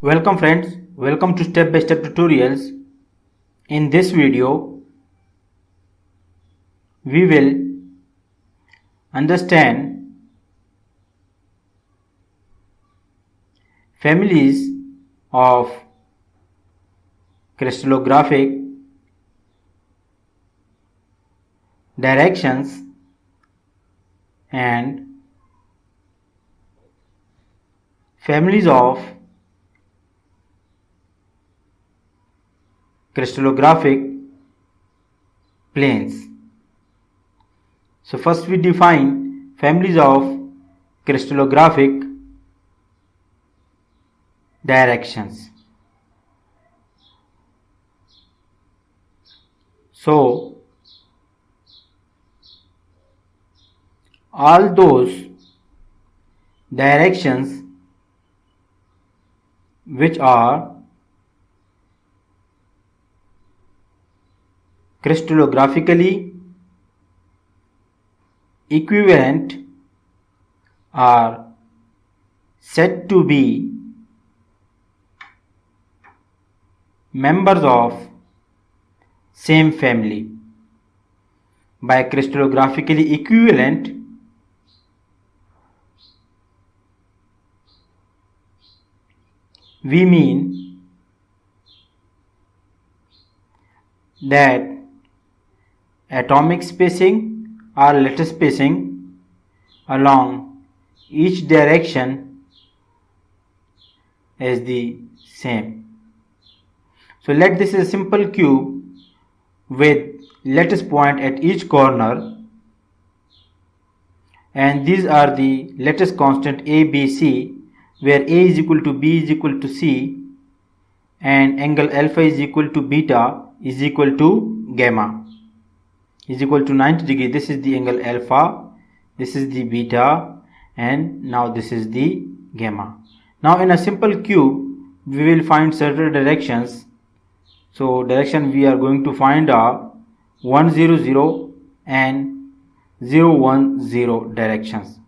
Welcome friends, welcome to step by step tutorials. In this video, we will understand families of crystallographic directions and families of crystallographic planes. So first we define families of crystallographic directions. So all those directions which are crystallographically equivalent are said to be members of same family. By crystallographically equivalent, we mean that atomic spacing or lattice spacing along each direction is the same. So let this is a simple cube with lattice point at each corner, and these are the lattice constant A, B, C, where A is equal to B is equal to C and angle alpha is equal to beta is equal to gamma is equal to 90 degree. This is the angle alpha, this is the beta, and now this is the gamma. Now in a simple cube we will find certain directions. So direction we are going to find are 1 0 0 and 0 1 0 directions.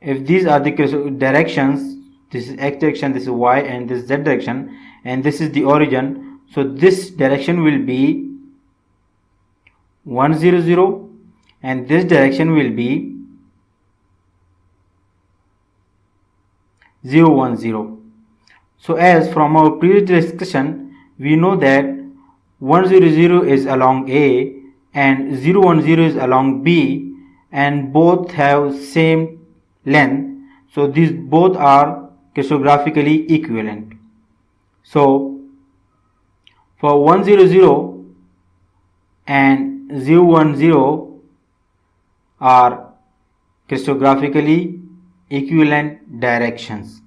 If these are the directions, this is x direction, this is y, and this is z direction, and this is the origin, so this direction will be 1 0 0 and this direction will be 0 1 0. So as from our previous discussion, we know that 1 0 0 is along A and 0 1 0 is along B, and both have same length, so these both are crystallographically equivalent. So for 1 0 0 and 0 1 0 are crystallographically equivalent directions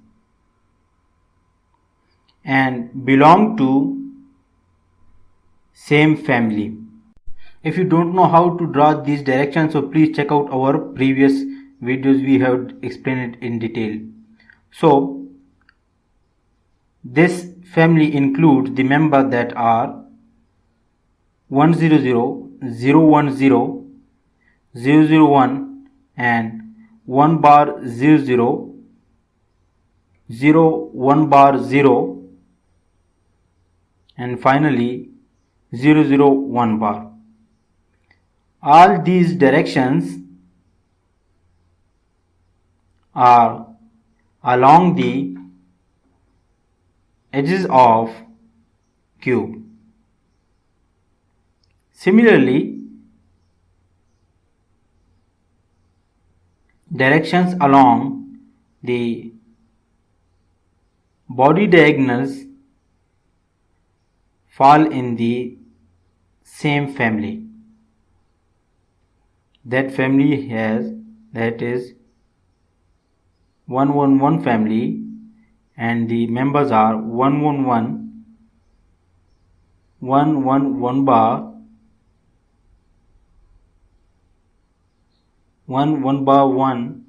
and belong to same family. If you don't know how to draw these directions, so please check out our previous videos, we have explained it in detail. So this family includes the members that are 1 0 0, 0 1 0, 0 0 1 and 1 bar 0 0, 0 1 bar 0, and finally 0 0 1 bar. All these directions are along the edges of cube. Similarly, directions along the body diagonals fall in the same family. That family has, that is 1 1 1 family, and the members are 1 1 1, 1 1 1 bar, 1 1 bar 1,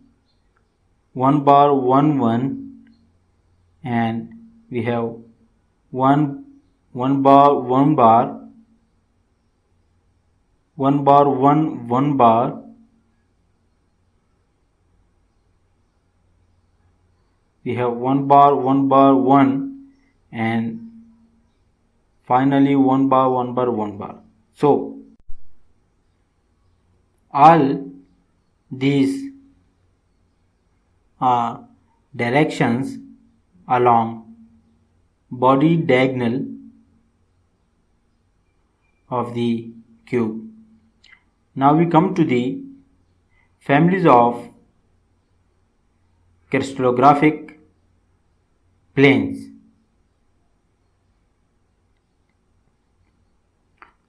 1 bar 1 1, and we have 1 1 bar 1 bar, 1 bar 1 1 bar, we have 1 bar 1 and finally 1 bar 1 bar 1 bar. So all these are directions along body diagonal of the cube. Now we come to the families of crystallographic planes.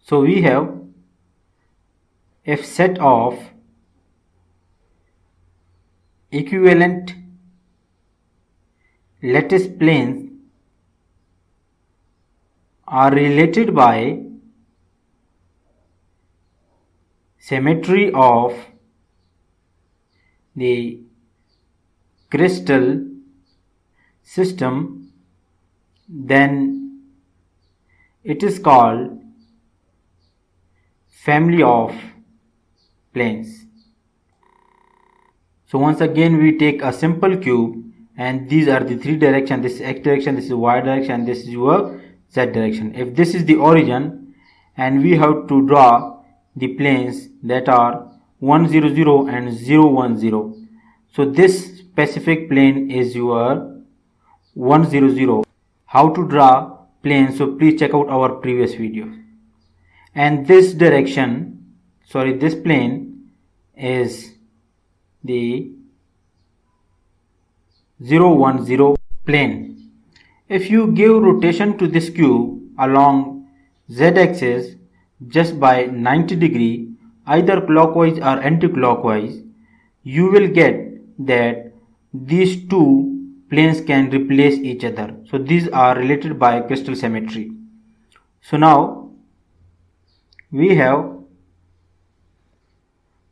So we have a set of equivalent lattice planes are related by symmetry of the crystal system, then it is called family of planes. So once again we take a simple cube and these are the three directions. This is x direction, this is y direction, and this is your z direction. If this is the origin and we have to draw the planes that are 1 0 0 and 0 1 0. So this specific plane is your 1 0 0. How to draw planes? So please check out our previous video. And this direction, this plane is the 0 1 0 plane. If you give rotation to this cube along z-axis just by 90 degree, either clockwise or anti-clockwise, you will get that these two planes can replace each other. So these are related by crystal symmetry. So now we have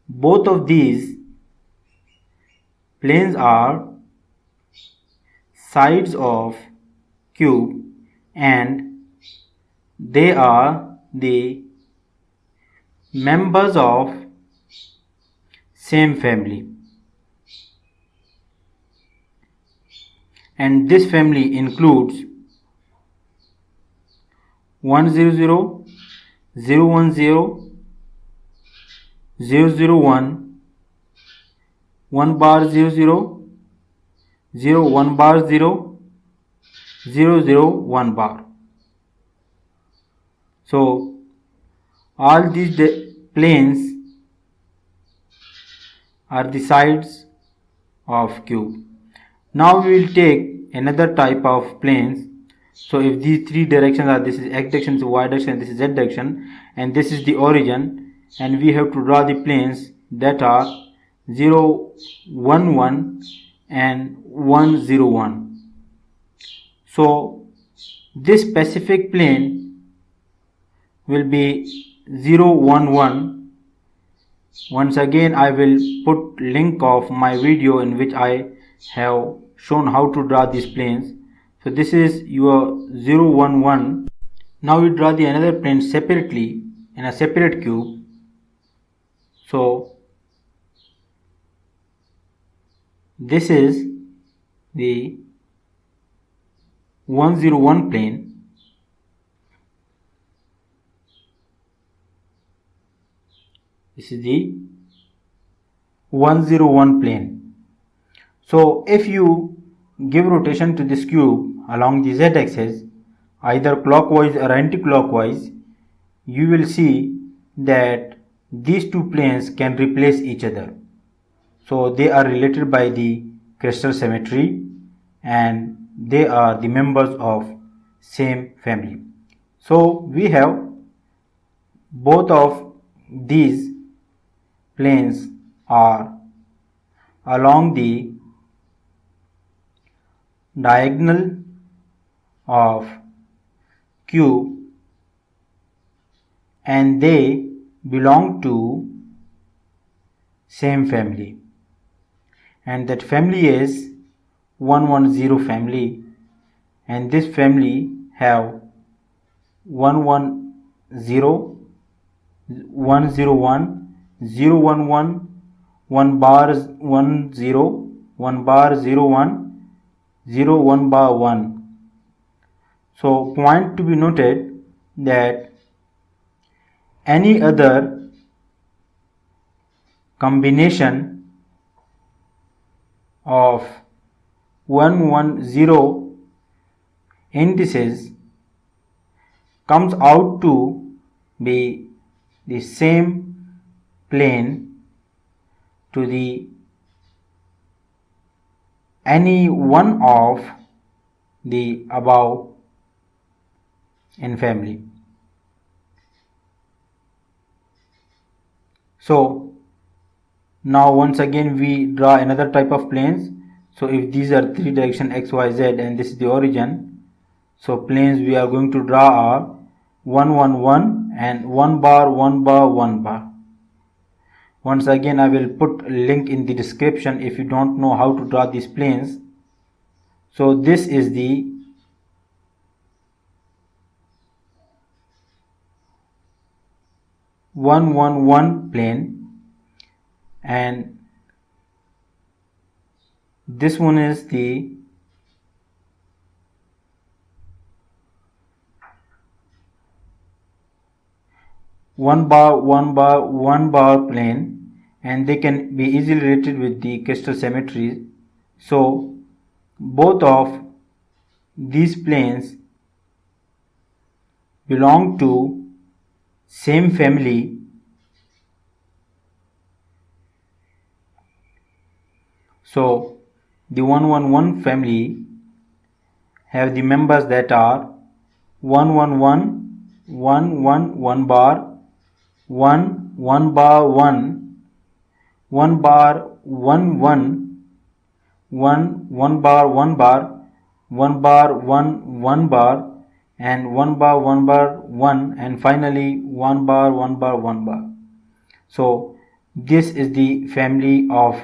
both of these planes are sides of cube and they are the members of same family, and this family includes 1 0 0, 0 1 0, 0 0 1, 1 bar 0 0, 0 1 bar 0, 0 0 1 bar. So all these planes are the sides of cube. Now we will take another type of planes. So if these three directions are, this is x direction, this is y direction, this is z direction, and this is the origin, and we have to draw the planes that are 0 1 1 and 1 0 1. So this specific plane will be 0 1 1. Once again I will put link of my video in which I have shown how to draw these planes. So this is your 0 1 1. Now we draw the another plane separately in a separate cube. So this is the 1 0 1 plane. This is the 1 0 1 plane. So if you give rotation to this cube along the z-axis, either clockwise or anti-clockwise, you will see that these two planes can replace each other. So they are related by the crystal symmetry and they are the members of same family. So we have both of these planes are along the diagonal of cube and they belong to same family, and that family is 110 family, and this family have 110, 101, 011, 1 bar 10, 1 bar 01, 0 1 bar 1. So point to be noted that any other combination of 1 1 0 indices comes out to be the same plane to the any one of the above in family. So now once again we draw another type of planes. So if these are three direction x, y, z and this is the origin, so planes we are going to draw are 1 1 1 and 1 bar 1 bar 1 bar. Once again I will put a link in the description if you don't know how to draw these planes. So this is the one one one plane, and this one is the one bar plane, and they can be easily related with the crystal symmetries. So both of these planes belong to same family. So the 1 1 1 family have the members that are 1 1 1 1 1 1 bar 1 1 bar 1 1 bar 1 1 1 1 bar 1 bar 1 bar 1 1 bar and 1 bar 1 bar 1 and finally 1 bar 1 bar 1 bar. So this is the family of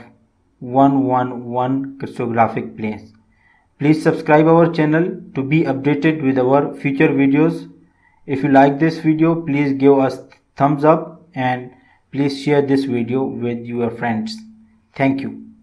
1 1 1 crystallographic planes. Please subscribe our channel to be updated with our future videos. If you like this video, please give us thumbs up and please share this video with your friends. Thank you.